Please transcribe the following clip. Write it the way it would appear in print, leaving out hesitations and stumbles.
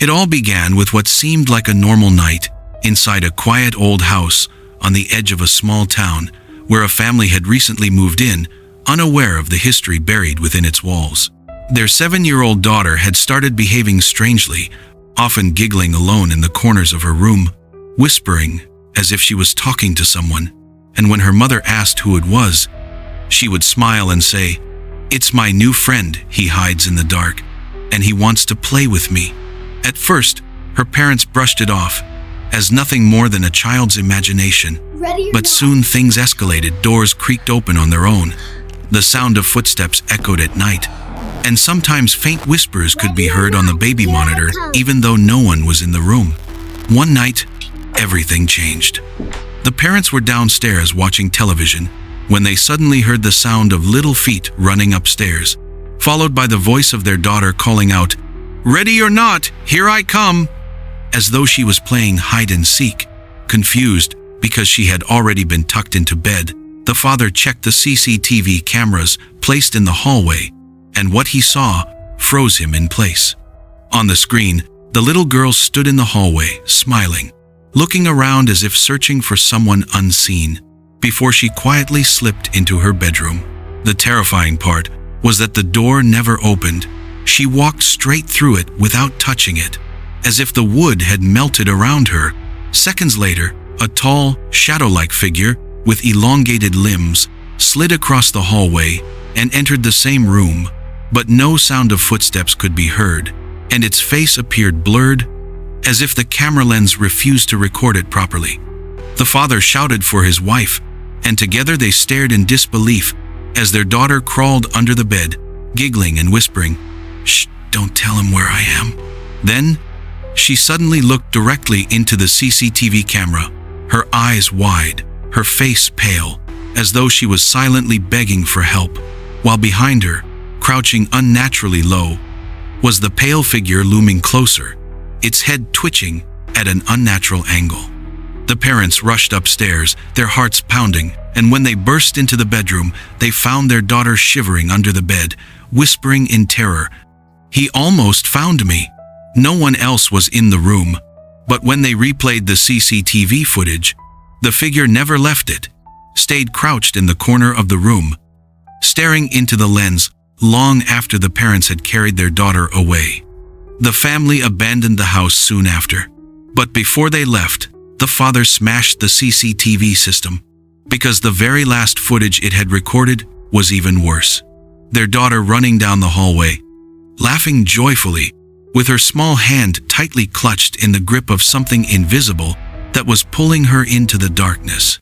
It all began with what seemed like a normal night inside a quiet old house on the edge of a small town where a family had recently moved in, unaware of the history buried within its walls. Their 7-year-old daughter had started behaving strangely, often giggling alone in the corners of her room, whispering as if she was talking to someone, and when her mother asked who it was, she would smile and say, "It's my new friend, he hides in the dark, and he wants to play with me." At first, her parents brushed it off as nothing more than a child's imagination, but soon things escalated. Doors creaked open on their own. The sound of footsteps echoed at night, and sometimes faint whispers could be heard on the baby monitor, even though no one was in the room. One night, everything changed. The parents were downstairs watching television when they suddenly heard the sound of little feet running upstairs, followed by the voice of their daughter calling out, "Ready or not, here I come," as though she was playing hide and seek. Confused because she had already been tucked into bed, the father checked the CCTV cameras placed in the hallway, and what he saw froze him in place. On the screen, the little girl stood in the hallway, smiling, looking around as if searching for someone unseen, before she quietly slipped into her bedroom. The terrifying part was that the door never opened. She walked straight through it without touching it, as if the wood had melted around her. Seconds later, a tall, shadow-like figure with elongated limbs slid across the hallway and entered the same room, but no sound of footsteps could be heard, and its face appeared blurred, as if the camera lens refused to record it properly. The father shouted for his wife, and together they stared in disbelief as their daughter crawled under the bed, giggling and whispering, "Shh, don't tell him where I am." Then, she suddenly looked directly into the CCTV camera, her eyes wide, her face pale, as though she was silently begging for help, while behind her, crouching unnaturally low, was the pale figure looming closer, its head twitching at an unnatural angle. The parents rushed upstairs, their hearts pounding, and when they burst into the bedroom, they found their daughter shivering under the bed, whispering in terror, "He almost found me." No one else was in the room, but when they replayed the CCTV footage, the figure never left it, stayed crouched in the corner of the room, staring into the lens long after the parents had carried their daughter away. The family abandoned the house soon after, but before they left, the father smashed the CCTV system, because the very last footage it had recorded was even worse. Their daughter running down the hallway, laughing joyfully, with her small hand tightly clutched in the grip of something invisible that was pulling her into the darkness.